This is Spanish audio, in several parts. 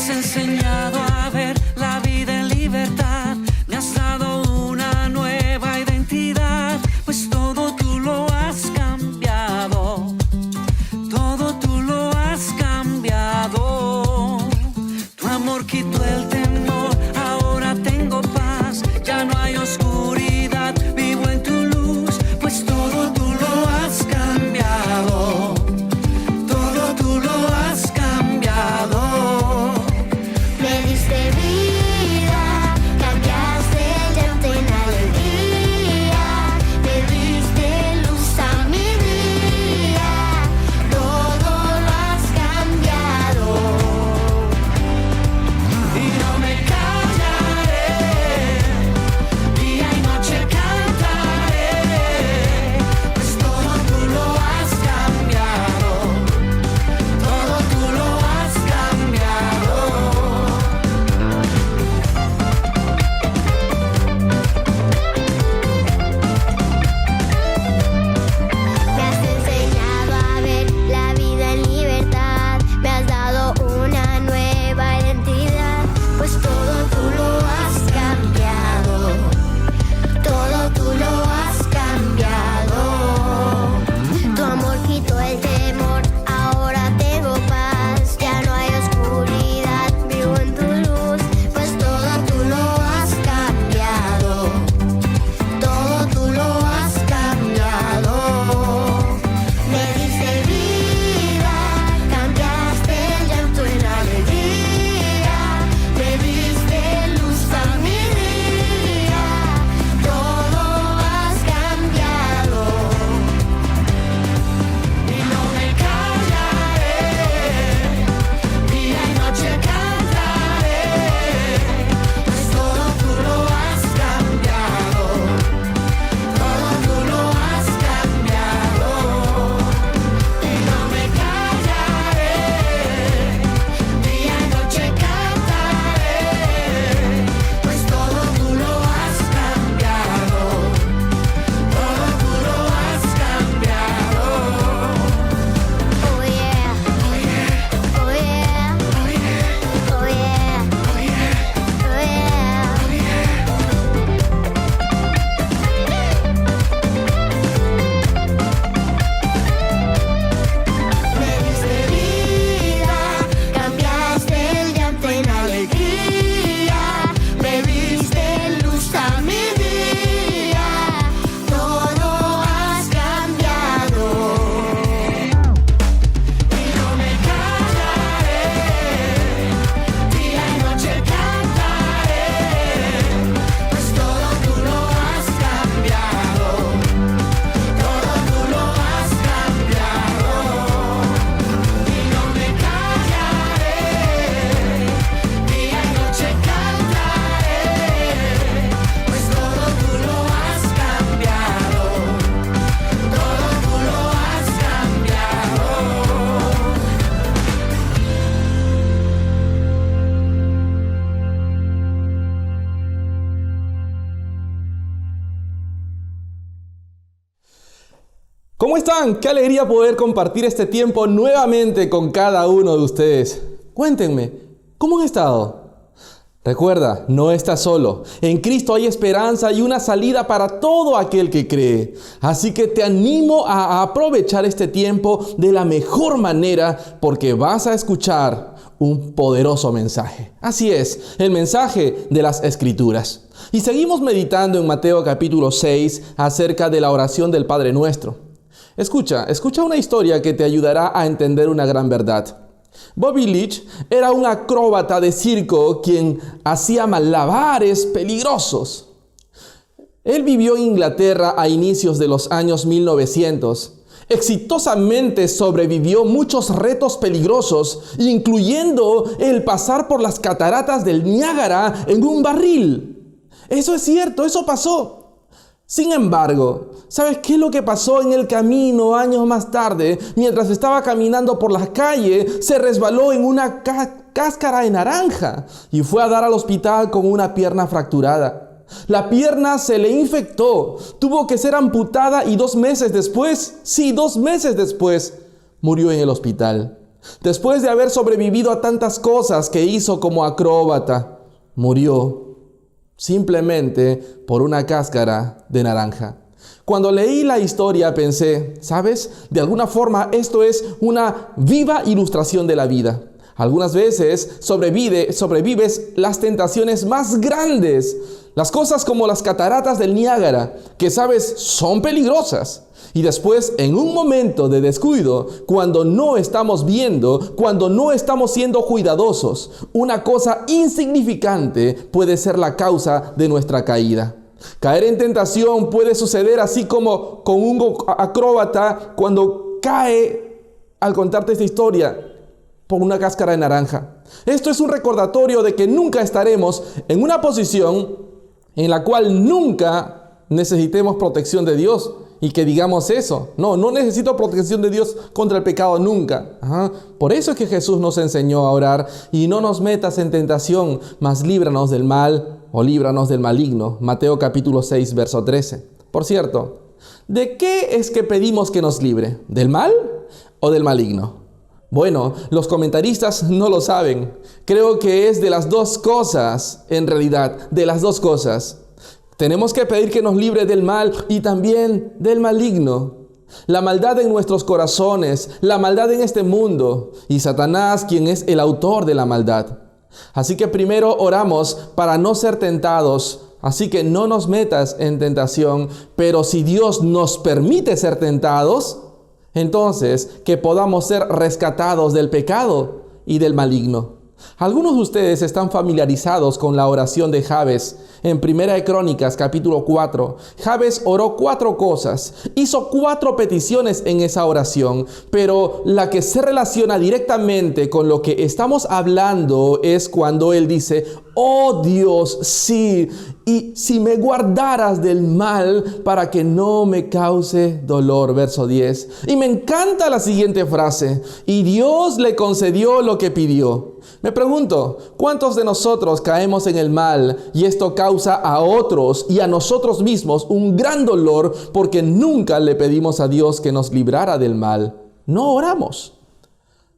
has enseñado a ver la vida en libertad. Me has dado una nueva identidad, pues todo tú lo has cambiado. Todo tú lo has cambiado. Tu amor quitó el temor, ahora tengo paz. Ya no hay oscuridad, vivo en tu luz, pues todo tú lo has cambiado. Todo tú lo has cambiado. Me diste vida, cambiaste el llanto en alegría. Me diste luz a mi día. Todo lo has cambiado. Y no me callaré, día y noche cantaré, pues todo tú lo has cambiado. Todo tú lo has cambiado. Me has enseñado a ver la vida en libertad. Me has dado una nueva identidad, pues todo tú lo has cambiado. Todo tú lo has cambiado. Tu amor quitó el temor, ahora tengo paz. Ya no hay oscuridad, vivo en tu luz, pues todo tú lo has cambiado. Todo tú lo has cambiado. Me diste vida, cambiaste el llanto en alegría. Me diste luz a mi día. Todo has cambiado. Y no me callaré, día y noche cantaré, pues todo tú lo has cambiado. Todo tú lo has cambiado. Y no me callaré, día y noche cantaré, pues todo tú lo has cambiado. Todo tú lo has cambiado. Oh yeah, oh yeah, oh yeah, oh yeah, oh yeah. Me diste vida, cambiaste el llanto en alegría. Me diste luz a mi día. Todo has cambiado. Y no me callaré, día y noche cantaré, pues todo tú lo has cambiado. Todo tú lo has cambiado. Y no me callaré, día y noche cantaré, pues todo tú lo has cambiado. Todo tú lo has cambiado. ¿Cómo están? Qué alegría poder compartir este tiempo nuevamente con cada uno de ustedes. Cuéntenme, ¿cómo han estado? Recuerda, no estás solo. En Cristo hay esperanza y una salida para todo aquel que cree. Así que te animo a aprovechar este tiempo de la mejor manera porque vas a escuchar un poderoso mensaje. Así es, el mensaje de las Escrituras. Y seguimos meditando en Mateo capítulo 6 acerca de la oración del Padre Nuestro. Escucha una historia que te ayudará a entender una gran verdad. Bobby Leach era un acróbata de circo quien hacía malabares peligrosos. Él vivió en Inglaterra a inicios de los años 1900. Exitosamente sobrevivió muchos retos peligrosos, incluyendo el pasar por las cataratas del Niágara en un barril. Eso es cierto, eso pasó. Sin embargo, ¿sabes qué es lo que pasó en el camino años más tarde? Mientras estaba caminando por la calle, se resbaló en una cáscara de naranja y fue a dar al hospital con una pierna fracturada. La pierna se le infectó, tuvo que ser amputada y 2 meses después, murió en el hospital. Después de haber sobrevivido a tantas cosas que hizo como acróbata, murió simplemente por una cáscara de naranja. Cuando leí la historia pensé, ¿sabes? De alguna forma esto es una viva ilustración de la vida. Algunas veces sobrevives las tentaciones más grandes, las cosas como las cataratas del Niágara, que sabes son peligrosas. Y después, en un momento de descuido, cuando no estamos viendo, cuando no estamos siendo cuidadosos, una cosa insignificante puede ser la causa de nuestra caída. Caer en tentación puede suceder así como con un acróbata cuando cae, al contarte esta historia, por una cáscara de naranja. Esto es un recordatorio de que nunca estaremos en una posición en la cual nunca necesitemos protección de Dios. Y que digamos eso, no necesito protección de Dios contra el pecado nunca. Por eso es que Jesús nos enseñó a orar: y no nos metas en tentación, mas líbranos del mal o líbranos del maligno. Mateo capítulo 6, verso 13. Por cierto, ¿de qué es que pedimos que nos libre? ¿Del mal o del maligno? Bueno, los comentaristas no lo saben. Creo que es de las dos cosas, en realidad, de las dos cosas. Tenemos que pedir que nos libre del mal y también del maligno. La maldad en nuestros corazones, la maldad en este mundo y Satanás, quien es el autor de la maldad. Así que primero oramos para no ser tentados. Así que no nos metas en tentación, pero si Dios nos permite ser tentados, entonces que podamos ser rescatados del pecado y del maligno. Algunos de ustedes están familiarizados con la oración de Jabes. En Primera de Crónicas, capítulo 4, Jabes oró 4 cosas. Hizo 4 peticiones en esa oración, pero la que se relaciona directamente con lo que estamos hablando es cuando él dice: oh Dios, sí, y si me guardaras del mal para que no me cause dolor. Verso 10. Y me encanta la siguiente frase: y Dios le concedió lo que pidió. Me pregunto, ¿cuántos de nosotros caemos en el mal y esto causa a otros y a nosotros mismos un gran dolor porque nunca le pedimos a Dios que nos librara del mal? No oramos.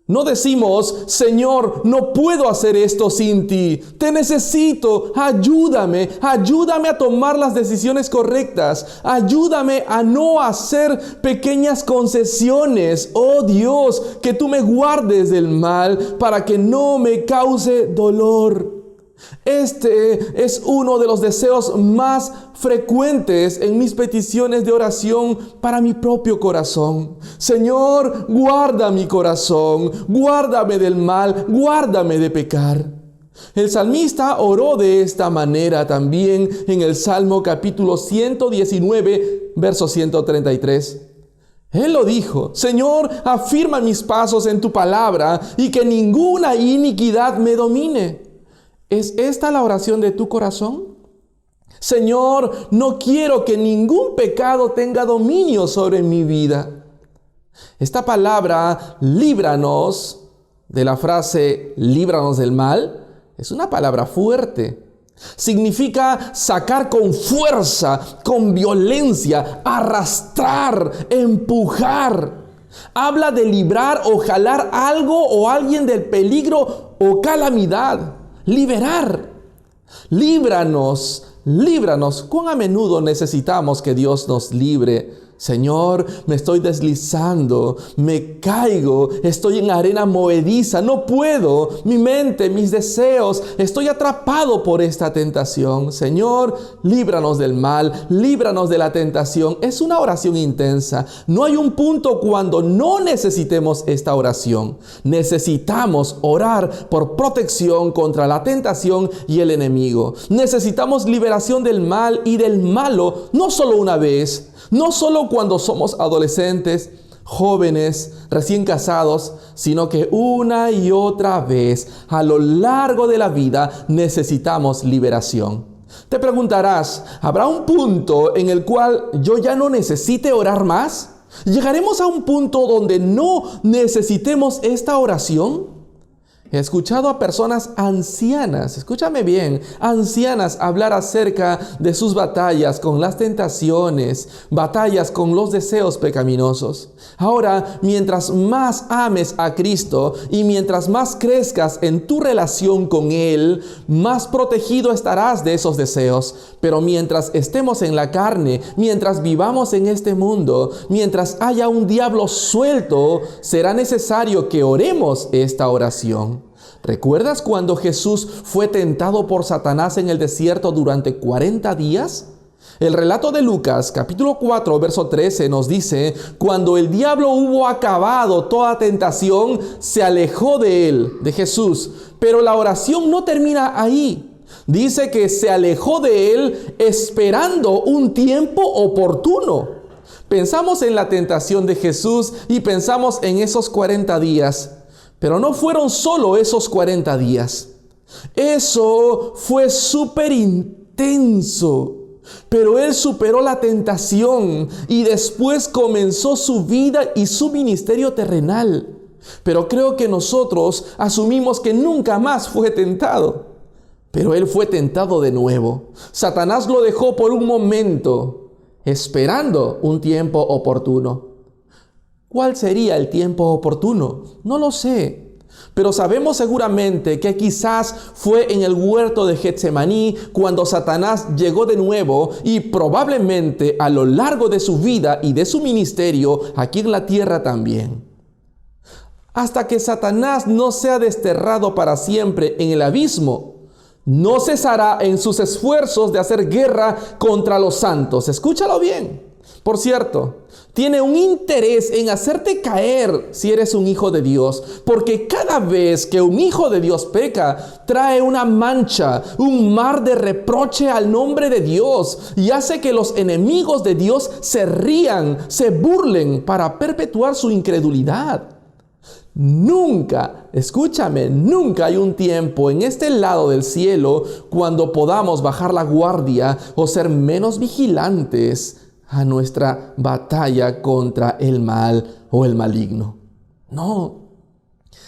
No decimos: Señor, no puedo hacer esto sin ti. Te necesito. Ayúdame a tomar las decisiones correctas. Ayúdame a no hacer pequeñas concesiones. Oh Dios, que tú me guardes del mal para que no me cause dolor. Este es uno de los deseos más frecuentes en mis peticiones de oración para mi propio corazón. Señor, guarda mi corazón, guárdame del mal, guárdame de pecar. El salmista oró de esta manera también en el Salmo capítulo 119, verso 133. Él lo dijo: Señor, afirma mis pasos en tu palabra y que ninguna iniquidad me domine. ¿Es esta la oración de tu corazón? Señor, no quiero que ningún pecado tenga dominio sobre mi vida. Esta palabra, líbranos, de la frase líbranos del mal, es una palabra fuerte. Significa sacar con fuerza, con violencia, arrastrar, empujar. Habla de librar o jalar algo o alguien del peligro o calamidad. Liberar. Líbranos. ¿Cuán a menudo necesitamos que Dios nos libre? Señor, me estoy deslizando, me caigo, estoy en arena movediza, no puedo, mi mente, mis deseos, estoy atrapado por esta tentación. Señor, líbranos del mal, líbranos de la tentación. Es una oración intensa. No hay un punto cuando no necesitemos esta oración. Necesitamos orar por protección contra la tentación y el enemigo. Necesitamos liberación del mal y del malo, no solo una vez, no solo cuando somos adolescentes, jóvenes, recién casados, sino que una y otra vez a lo largo de la vida necesitamos liberación. Te preguntarás, ¿habrá un punto en el cual yo ya no necesite orar más? ¿Llegaremos a un punto donde no necesitemos esta oración? He escuchado a personas ancianas, escúchame bien, ancianas hablar acerca de sus batallas con las tentaciones, batallas con los deseos pecaminosos. Ahora, mientras más ames a Cristo y mientras más crezcas en tu relación con Él, más protegido estarás de esos deseos. Pero mientras estemos en la carne, mientras vivamos en este mundo, mientras haya un diablo suelto, será necesario que oremos esta oración. ¿Recuerdas cuando Jesús fue tentado por Satanás en el desierto durante 40 días? El relato de Lucas, capítulo 4, verso 13, nos dice: cuando el diablo hubo acabado toda tentación, se alejó de él, de Jesús. Pero la oración no termina ahí. Dice que se alejó de él esperando un tiempo oportuno. Pensamos en la tentación de Jesús y pensamos en esos 40 días. Pero no fueron solo esos 40 días. Eso fue súper intenso. Pero él superó la tentación y después comenzó su vida y su ministerio terrenal. Pero creo que nosotros asumimos que nunca más fue tentado. Pero él fue tentado de nuevo. Satanás lo dejó por un momento, esperando un tiempo oportuno. ¿Cuál sería el tiempo oportuno? No lo sé. Pero sabemos seguramente que quizás fue en el huerto de Getsemaní cuando Satanás llegó de nuevo, y probablemente a lo largo de su vida y de su ministerio aquí en la tierra también. Hasta que Satanás no sea desterrado para siempre en el abismo, no cesará en sus esfuerzos de hacer guerra contra los santos. Escúchalo bien. Por cierto, tiene un interés en hacerte caer si eres un hijo de Dios, porque cada vez que un hijo de Dios peca, trae una mancha, un mar de reproche al nombre de Dios, y hace que los enemigos de Dios se rían, se burlen para perpetuar su incredulidad. Nunca, escúchame, nunca hay un tiempo en este lado del cielo cuando podamos bajar la guardia o ser menos vigilantes a nuestra batalla contra el mal o el maligno. No.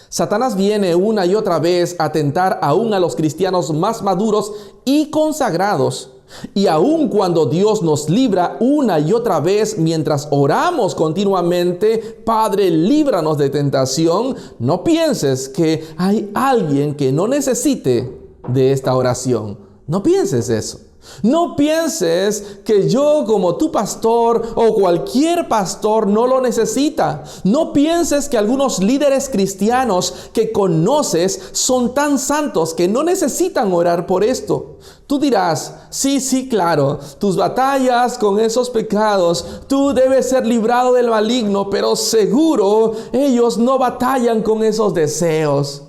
Satanás viene una y otra vez a tentar aún a los cristianos más maduros y consagrados. Y aun cuando Dios nos libra una y otra vez mientras oramos continuamente: Padre, líbranos de tentación, no pienses que hay alguien que no necesite de esta oración. No pienses eso. No pienses que yo, como tu pastor o cualquier pastor, no lo necesita. No pienses que algunos líderes cristianos que conoces son tan santos que no necesitan orar por esto. Tú dirás: sí, claro, tus batallas con esos pecados, tú debes ser librado del maligno, pero seguro ellos no batallan con esos deseos.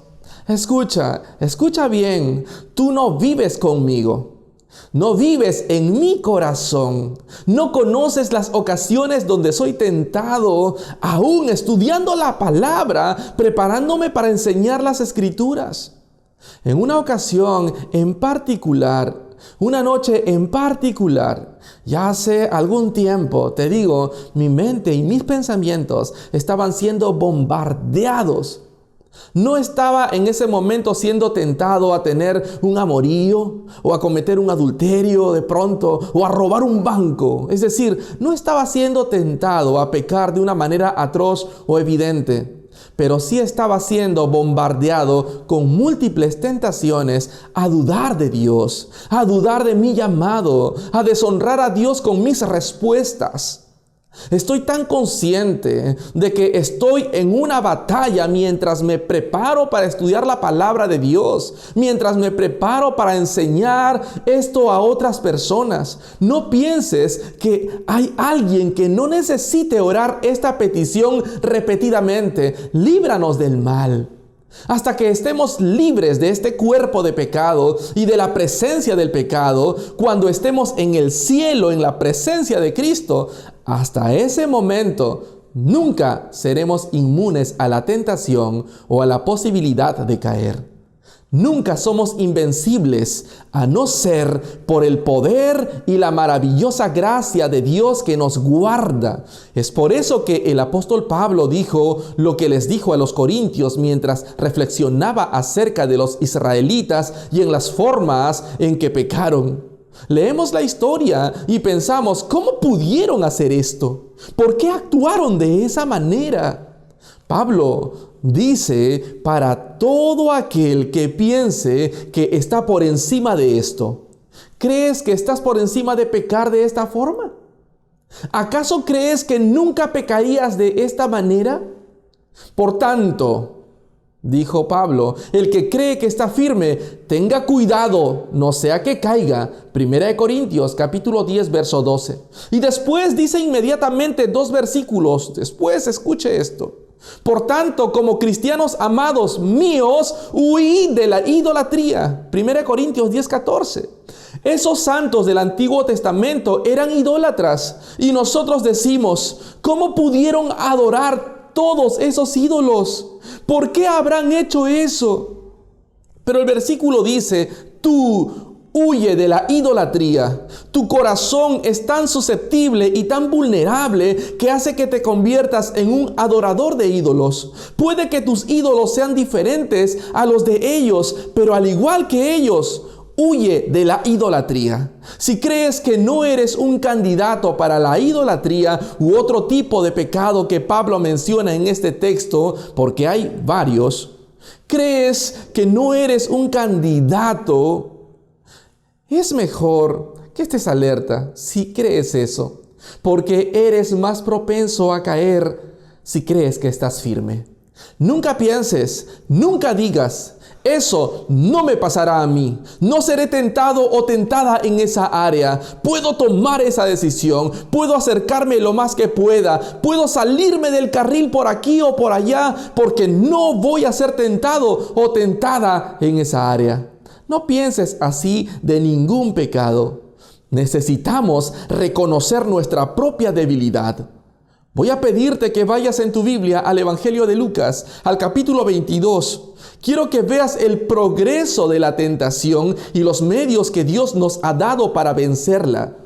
Escucha bien, tú no vives conmigo. No vives en mi corazón. No conoces las ocasiones donde soy tentado, aún estudiando la palabra, preparándome para enseñar las escrituras. En una ocasión en particular, una noche en particular, ya hace algún tiempo, te digo, mi mente y mis pensamientos estaban siendo bombardeados. No estaba en ese momento siendo tentado a tener un amorío o a cometer un adulterio de pronto o a robar un banco. Es decir, no estaba siendo tentado a pecar de una manera atroz o evidente, pero sí estaba siendo bombardeado con múltiples tentaciones a dudar de Dios, a dudar de mi llamado, a deshonrar a Dios con mis respuestas. Estoy tan consciente de que estoy en una batalla mientras me preparo para estudiar la palabra de Dios, mientras me preparo para enseñar esto a otras personas. No pienses que hay alguien que no necesite orar esta petición repetidamente: líbranos del mal. Hasta que estemos libres de este cuerpo de pecado y de la presencia del pecado, cuando estemos en el cielo, en la presencia de Cristo, hasta ese momento nunca seremos inmunes a la tentación o a la posibilidad de caer. Nunca somos invencibles a no ser por el poder y la maravillosa gracia de Dios que nos guarda. Es por eso que el apóstol Pablo dijo lo que les dijo a los corintios mientras reflexionaba acerca de los israelitas y en las formas en que pecaron. Leemos la historia y pensamos, ¿cómo pudieron hacer esto? ¿Por qué actuaron de esa manera? Pablo dice, para todo aquel que piense que está por encima de esto. ¿Crees que estás por encima de pecar de esta forma? ¿Acaso crees que nunca pecarías de esta manera? Por tanto, dijo Pablo, el que cree que está firme, tenga cuidado, no sea que caiga. 1 Corintios capítulo 10, verso 12. Y después dice inmediatamente 2 versículos después, escuche esto. Por tanto, como cristianos amados míos, huid de la idolatría. 1 Corintios 10, 14. Esos santos del Antiguo Testamento eran idólatras. Y nosotros decimos, ¿cómo pudieron adorar todos esos ídolos? ¿Por qué habrán hecho eso? Pero el versículo dice, tú huye de la idolatría. Tu corazón es tan susceptible y tan vulnerable que hace que te conviertas en un adorador de ídolos. Puede que tus ídolos sean diferentes a los de ellos, pero al igual que ellos, huye de la idolatría. Si crees que no eres un candidato para la idolatría u otro tipo de pecado que Pablo menciona en este texto, porque hay varios, crees que no eres un candidato, es mejor que estés alerta si crees eso, porque eres más propenso a caer si crees que estás firme. Nunca pienses, nunca digas, eso no me pasará a mí. No seré tentado o tentada en esa área. Puedo tomar esa decisión. Puedo acercarme lo más que pueda. Puedo salirme del carril por aquí o por allá porque no voy a ser tentado o tentada en esa área. No pienses así de ningún pecado. Necesitamos reconocer nuestra propia debilidad. Voy a pedirte que vayas en tu Biblia al Evangelio de Lucas, al capítulo 22. Quiero que veas el progreso de la tentación y los medios que Dios nos ha dado para vencerla.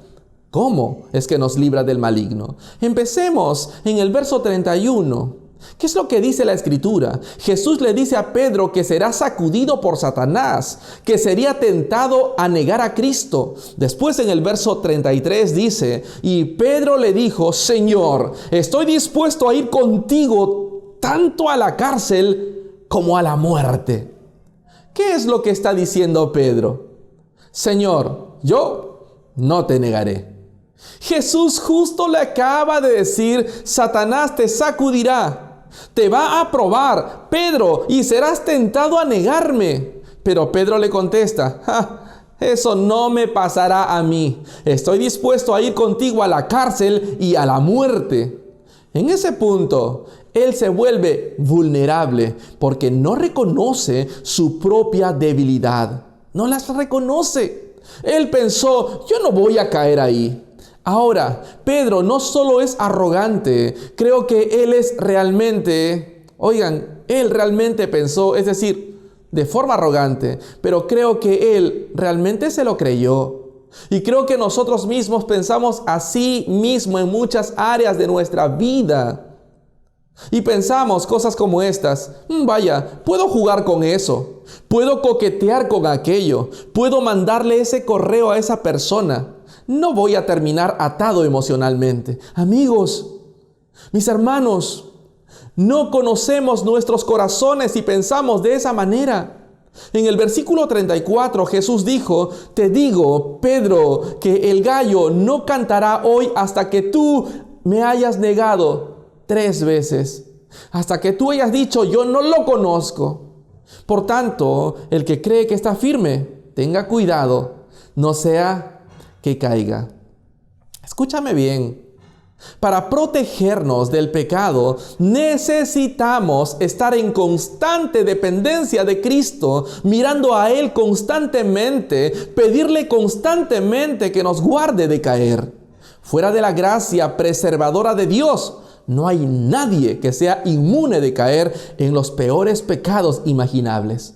¿Cómo es que nos libra del maligno? Empecemos en el verso 31. ¿Qué es lo que dice la Escritura? Jesús le dice a Pedro que será sacudido por Satanás, que sería tentado a negar a Cristo. Después en el verso 33 dice, y Pedro le dijo, Señor, estoy dispuesto a ir contigo tanto a la cárcel como a la muerte. ¿Qué es lo que está diciendo Pedro? Señor, yo no te negaré. Jesús justo le acaba de decir, Satanás te sacudirá. Te va a probar, Pedro, y serás tentado a negarme. Pero Pedro le contesta, eso no me pasará a mí. Estoy dispuesto a ir contigo a la cárcel y a la muerte. En ese punto, él se vuelve vulnerable porque no reconoce su propia debilidad. No las reconoce. Él pensó, yo no voy a caer ahí. Ahora, Pedro no solo es arrogante, creo que él es realmente, él realmente pensó, es decir, de forma arrogante, pero creo que él realmente se lo creyó. Y creo que nosotros mismos pensamos así mismo en muchas áreas de nuestra vida. Y pensamos cosas como estas, puedo jugar con eso, puedo coquetear con aquello, puedo mandarle ese correo a esa persona. No voy a terminar atado emocionalmente. Amigos, mis hermanos, no conocemos nuestros corazones y pensamos de esa manera. En el versículo 34 Jesús dijo, te digo, Pedro, que el gallo no cantará hoy hasta que tú me hayas negado 3 veces. Hasta que tú hayas dicho, yo no lo conozco. Por tanto, el que cree que está firme, tenga cuidado, no sea que caiga. Escúchame bien. Para protegernos del pecado, necesitamos estar en constante dependencia de Cristo, mirando a Él constantemente, pedirle constantemente que nos guarde de caer. Fuera de la gracia preservadora de Dios, no hay nadie que sea inmune de caer en los peores pecados imaginables.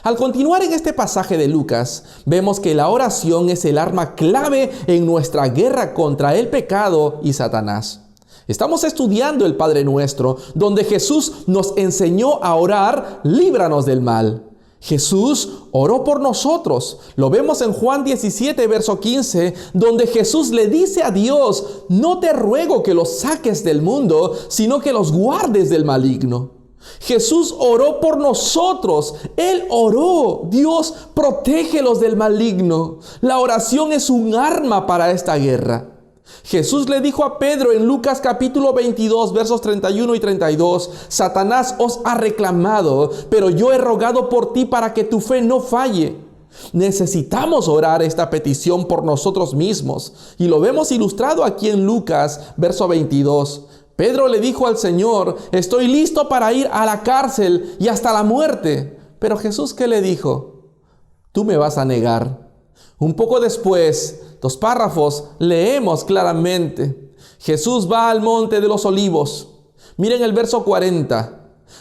Al continuar en este pasaje de Lucas, vemos que la oración es el arma clave en nuestra guerra contra el pecado y Satanás. Estamos estudiando el Padre Nuestro, donde Jesús nos enseñó a orar, líbranos del mal. Jesús oró por nosotros. Lo vemos en Juan 17, verso 15, donde Jesús le dice a Dios: no te ruego que los saques del mundo, sino que los guardes del maligno. Jesús oró por nosotros. Él oró. Dios, protégelos del maligno. La oración es un arma para esta guerra. Jesús le dijo a Pedro en Lucas capítulo 22, versos 31 y 32, Satanás os ha reclamado, pero yo he rogado por ti para que tu fe no falle. Necesitamos orar esta petición por nosotros mismos. Y lo vemos ilustrado aquí en Lucas, verso 22. Pedro le dijo al Señor: estoy listo para ir a la cárcel y hasta la muerte. Pero Jesús, ¿qué le dijo? Tú me vas a negar. Un poco después, 2 párrafos, leemos claramente. Jesús va al monte de los olivos. Miren el verso 40.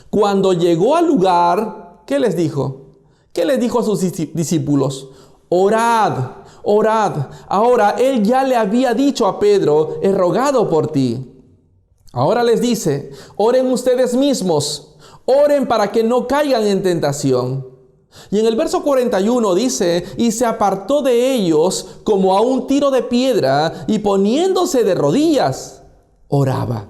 Cuando llegó al lugar, ¿qué les dijo? ¿Qué les dijo a sus discípulos? Orad, orad. Ahora él ya le había dicho a Pedro: he rogado por ti. Ahora les dice: oren ustedes mismos, oren para que no caigan en tentación. Y en el verso 41 dice: y se apartó de ellos como a un tiro de piedra, y poniéndose de rodillas, oraba.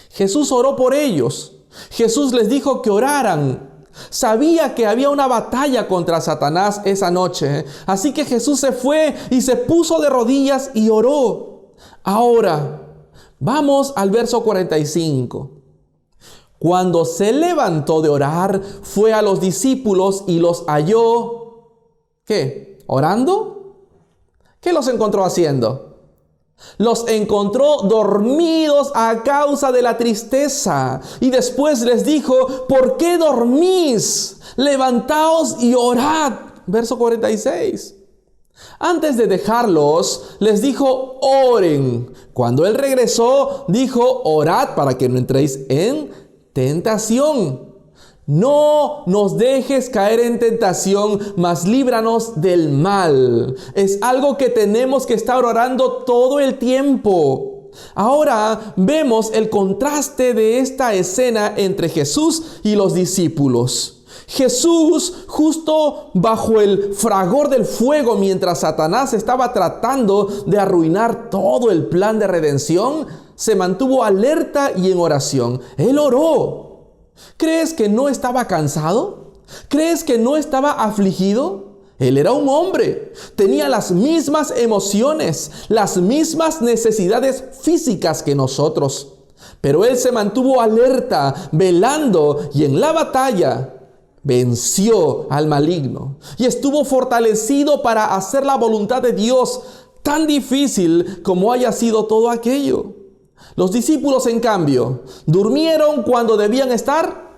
Jesús oró por ellos. Jesús les dijo que oraran. Sabía que había una batalla contra Satanás esa noche. Así que Jesús se fue y se puso de rodillas y oró. Ahora, vamos al verso 45. Cuando se levantó de orar, fue a los discípulos y los halló, ¿qué? ¿Orando? ¿Qué los encontró haciendo? Los encontró dormidos a causa de la tristeza. Y después les dijo: ¿por qué dormís? Levantaos y orad. Verso 46. Antes de dejarlos, les dijo: oren. Cuando él regresó, dijo: orad para que no entréis en tentación. No nos dejes caer en tentación, mas líbranos del mal. Es algo que tenemos que estar orando todo el tiempo. Ahora vemos el contraste de esta escena entre Jesús y los discípulos. Jesús, justo bajo el fragor del fuego, mientras Satanás estaba tratando de arruinar todo el plan de redención, se mantuvo alerta y en oración. Él oró. ¿Crees que no estaba cansado? ¿Crees que no estaba afligido? Él era un hombre. Tenía las mismas emociones, las mismas necesidades físicas que nosotros. Pero él se mantuvo alerta, velando, y en la batalla venció al maligno. Y estuvo fortalecido para hacer la voluntad de Dios, tan difícil como haya sido todo aquello. Los discípulos, en cambio, durmieron cuando debían estar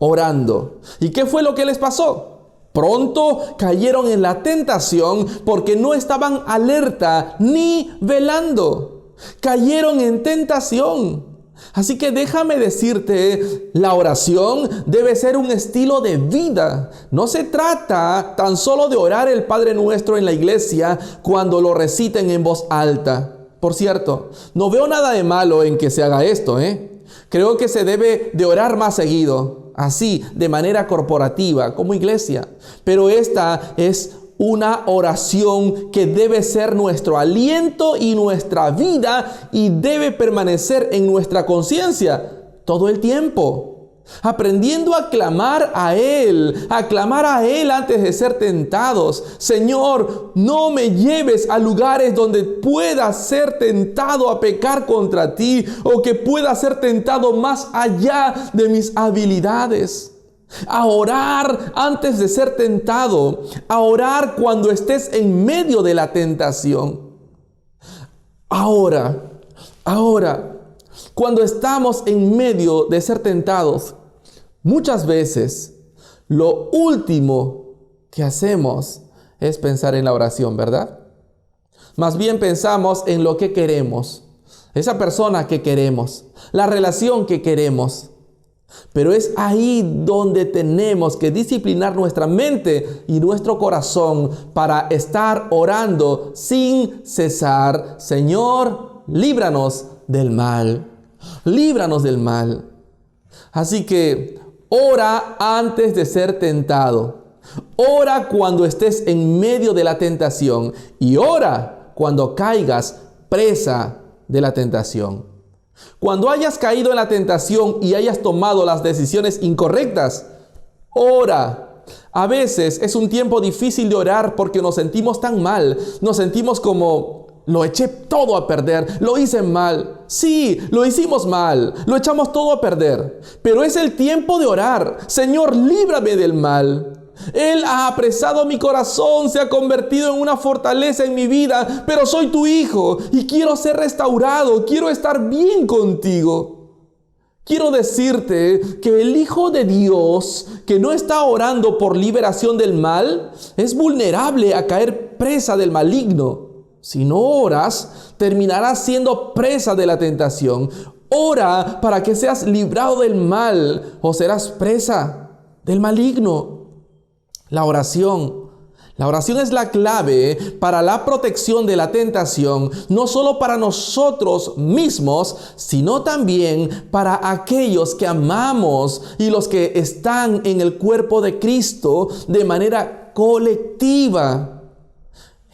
orando. ¿Y qué fue lo que les pasó? Pronto cayeron en la tentación porque no estaban alerta ni velando. Cayeron en tentación. Así que déjame decirte, la oración debe ser un estilo de vida. No se trata tan solo de orar el Padre Nuestro en la iglesia cuando lo reciten en voz alta. Por cierto, no veo nada de malo en que se haga esto, Creo que se debe de orar más seguido, así, de manera corporativa, como iglesia. Pero esta es una oración que debe ser nuestro aliento y nuestra vida, y debe permanecer en nuestra conciencia todo el tiempo. Aprendiendo a clamar a Él antes de ser tentados. Señor, no me lleves a lugares donde pueda ser tentado a pecar contra ti, o que pueda ser tentado más allá de mis habilidades. A orar antes de ser tentado, a orar cuando estés en medio de la tentación. Ahora, cuando estamos en medio de ser tentados, muchas veces lo último que hacemos es pensar en la oración, ¿verdad? Más bien pensamos en lo que queremos, esa persona que queremos, la relación que queremos. Pero es ahí donde tenemos que disciplinar nuestra mente y nuestro corazón para estar orando sin cesar. Señor, líbranos del mal. Líbranos del mal. Así que ora antes de ser tentado. Ora cuando estés en medio de la tentación. Y ora cuando caigas presa de la tentación. Cuando hayas caído en la tentación y hayas tomado las decisiones incorrectas, ora. A veces es un tiempo difícil de orar porque nos sentimos tan mal. Nos sentimos como, lo eché todo a perder, lo hice mal. Sí, lo hicimos mal, lo echamos todo a perder. Pero es el tiempo de orar. Señor, líbrame del mal. Él ha apresado mi corazón, se ha convertido en una fortaleza en mi vida, pero soy tu hijo y quiero ser restaurado, quiero estar bien contigo. Quiero decirte que el Hijo de Dios, que no está orando por liberación del mal, es vulnerable a caer presa del maligno. Si no oras, terminarás siendo presa de la tentación. Ora para que seas librado del mal o serás presa del maligno. La oración es la clave para la protección de la tentación, no solo para nosotros mismos, sino también para aquellos que amamos y los que están en el cuerpo de Cristo de manera colectiva.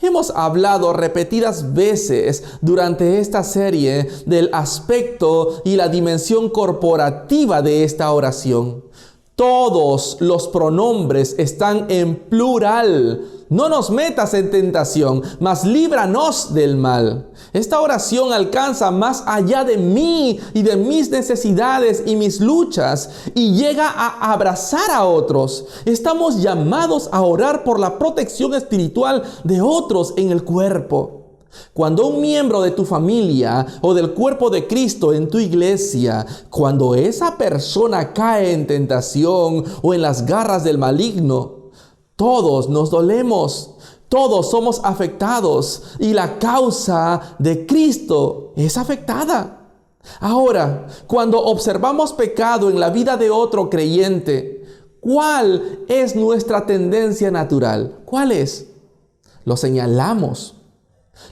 Hemos hablado repetidas veces durante esta serie del aspecto y la dimensión corporativa de esta oración. Todos los pronombres están en plural. No nos metas en tentación, mas líbranos del mal. Esta oración alcanza más allá de mí y de mis necesidades y mis luchas y llega a abrazar a otros. Estamos llamados a orar por la protección espiritual de otros en el cuerpo. Cuando un miembro de tu familia o del cuerpo de Cristo en tu iglesia, cuando esa persona cae en tentación o en las garras del maligno, todos nos dolemos, todos somos afectados y la causa de Cristo es afectada. Ahora, cuando observamos pecado en la vida de otro creyente, ¿cuál es nuestra tendencia natural? ¿Cuál es? Lo señalamos.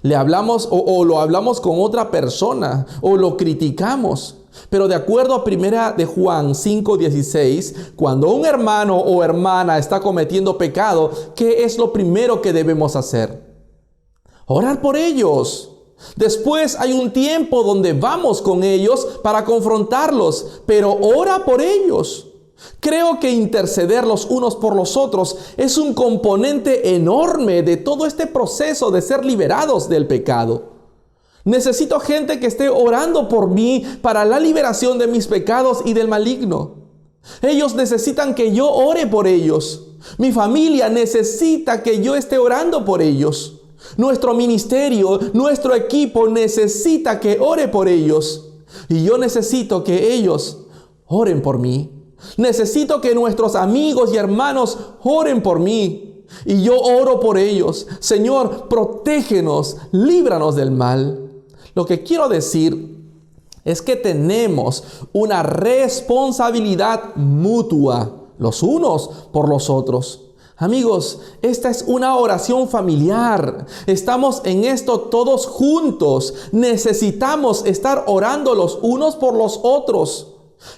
Le hablamos o lo hablamos con otra persona o lo criticamos. Pero de acuerdo a 1 de Juan 5:16, cuando un hermano o hermana está cometiendo pecado, ¿qué es lo primero que debemos hacer? Orar por ellos. Después hay un tiempo donde vamos con ellos para confrontarlos, pero ora por ellos. Creo que interceder los unos por los otros es un componente enorme de todo este proceso de ser liberados del pecado. Necesito gente que esté orando por mí para la liberación de mis pecados y del maligno. Ellos necesitan que yo ore por ellos. Mi familia necesita que yo esté orando por ellos. Nuestro ministerio, nuestro equipo necesita que ore por ellos. Y yo necesito que ellos oren por mí. Necesito que nuestros amigos y hermanos oren por mí. Y yo oro por ellos. Señor, protégenos, líbranos del mal. Lo que quiero decir es que tenemos una responsabilidad mutua, los unos por los otros. Amigos, esta es una oración familiar. Estamos en esto todos juntos. Necesitamos estar orando los unos por los otros.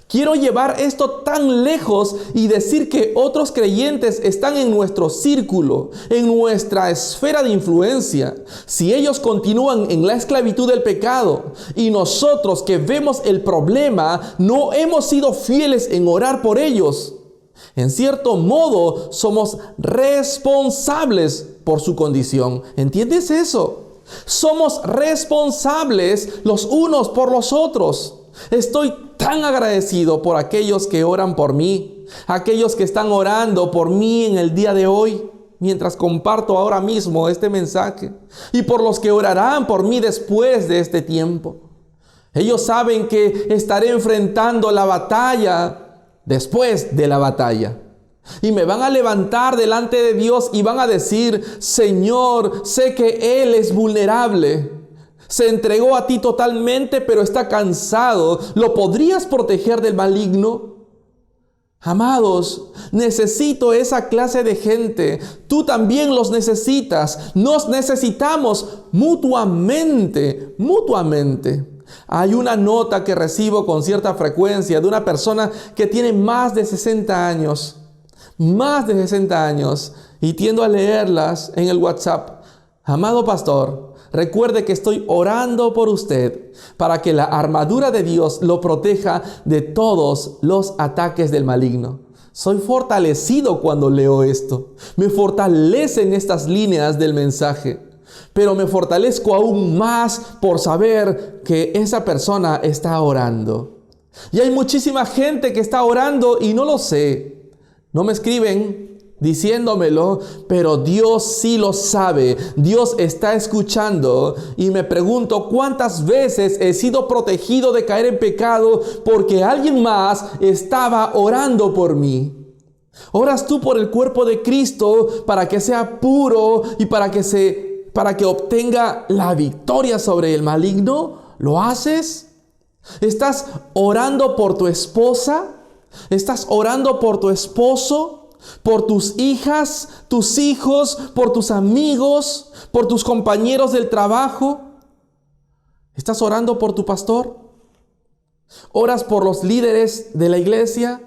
Quiero llevar esto tan lejos y decir que otros creyentes están en nuestro círculo, en nuestra esfera de influencia. Si ellos continúan en la esclavitud del pecado y nosotros que vemos el problema no hemos sido fieles en orar por ellos, en cierto modo somos responsables por su condición. ¿Entiendes eso? Somos responsables los unos por los otros. Estoy tan agradecido por aquellos que oran por mí, aquellos que están orando por mí en el día de hoy, mientras comparto ahora mismo este mensaje, y por los que orarán por mí después de este tiempo. Ellos saben que estaré enfrentando la batalla después de la batalla. Y me van a levantar delante de Dios y van a decir: Señor, sé que Él es vulnerable. Se entregó a ti totalmente, pero está cansado. ¿Lo podrías proteger del maligno? Amados, necesito esa clase de gente. Tú también los necesitas. Nos necesitamos mutuamente. Hay una nota que recibo con cierta frecuencia de una persona que tiene más de 60 años. Y tiendo a leerlas en el WhatsApp. Amado pastor, recuerde que estoy orando por usted para que la armadura de Dios lo proteja de todos los ataques del maligno. Soy fortalecido cuando leo esto. Me fortalecen estas líneas del mensaje. Pero me fortalezco aún más por saber que esa persona está orando. Y hay muchísima gente que está orando y no lo sé. No me escriben diciéndomelo, pero Dios sí lo sabe. Dios está escuchando y me pregunto cuántas veces he sido protegido de caer en pecado porque alguien más estaba orando por mí. ¿Oras tú por el cuerpo de Cristo para que sea puro y para que obtenga la victoria sobre el maligno? ¿Lo haces? ¿Estás orando por tu esposa? ¿Estás orando por tu esposo? ¿Por tus hijas, tus hijos, por tus amigos, por tus compañeros del trabajo? ¿Estás orando por tu pastor? ¿Oras por los líderes de la iglesia?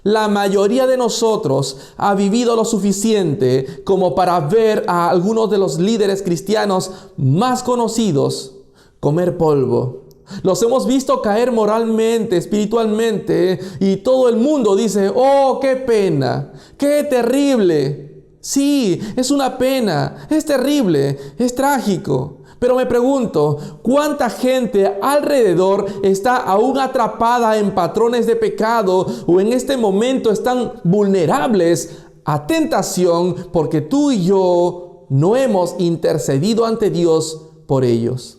La mayoría de nosotros ha vivido lo suficiente como para ver a algunos de los líderes cristianos más conocidos comer polvo. Los hemos visto caer moralmente, espiritualmente, y todo el mundo dice: ¡oh, qué pena! ¡Qué terrible! Sí, es una pena, es terrible, es trágico. Pero me pregunto, ¿cuánta gente alrededor está aún atrapada en patrones de pecado o en este momento están vulnerables a tentación porque tú y yo no hemos intercedido ante Dios por ellos?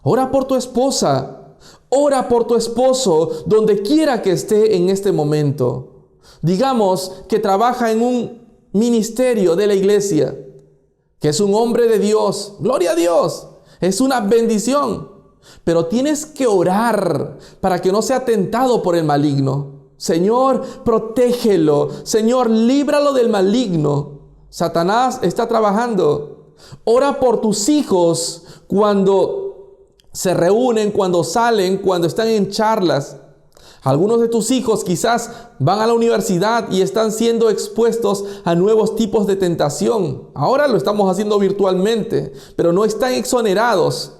Ora por tu esposa, ora por tu esposo, donde quiera que esté en este momento. Digamos que trabaja en un ministerio de la iglesia, que es un hombre de Dios. ¡Gloria a Dios! Es una bendición. Pero tienes que orar para que no sea tentado por el maligno. Señor, protégelo. Señor, líbralo del maligno. Satanás está trabajando. Ora por tus hijos cuando se reúnen, cuando salen, cuando están en charlas. Algunos de tus hijos quizás van a la universidad y están siendo expuestos a nuevos tipos de tentación. Ahora lo estamos haciendo virtualmente, pero no están exonerados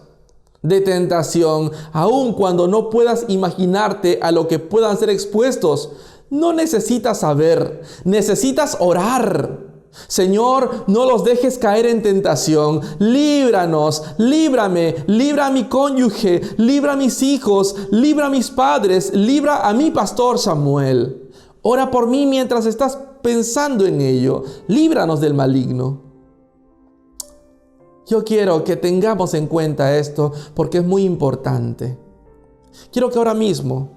de tentación, aun cuando no puedas imaginarte a lo que puedan ser expuestos. No necesitas saber, necesitas orar. Señor, no los dejes caer en tentación. Líbranos, líbrame, libra a mi cónyuge, libra a mis hijos, libra a mis padres, libra a mi pastor Samuel. Ora por mí mientras estás pensando en ello. Líbranos del maligno. Yo quiero que tengamos en cuenta esto porque es muy importante. Quiero que ahora mismo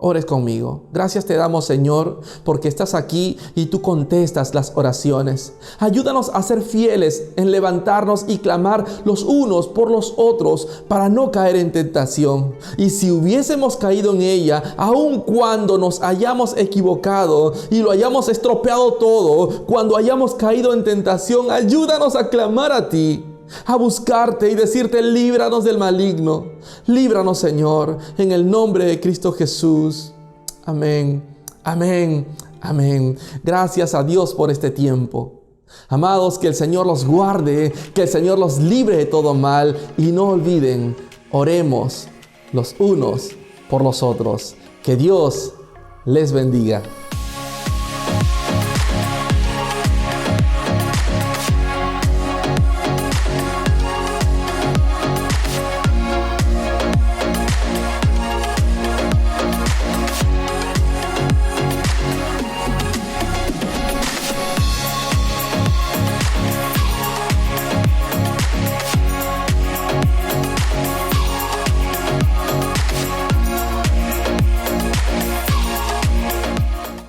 ores conmigo. Gracias te damos, Señor, porque estás aquí y tú contestas las oraciones. Ayúdanos a ser fieles en levantarnos y clamar los unos por los otros para no caer en tentación. Y si hubiésemos caído en ella, aun cuando nos hayamos equivocado y lo hayamos estropeado todo, cuando hayamos caído en tentación, ayúdanos a clamar a ti, a buscarte y decirte: líbranos del maligno. Líbranos, Señor, en el nombre de Cristo Jesús. Amén, amén, amén. Gracias a Dios por este tiempo. Amados, que el Señor los guarde, que el Señor los libre de todo mal. Y no olviden, oremos los unos por los otros. Que Dios les bendiga.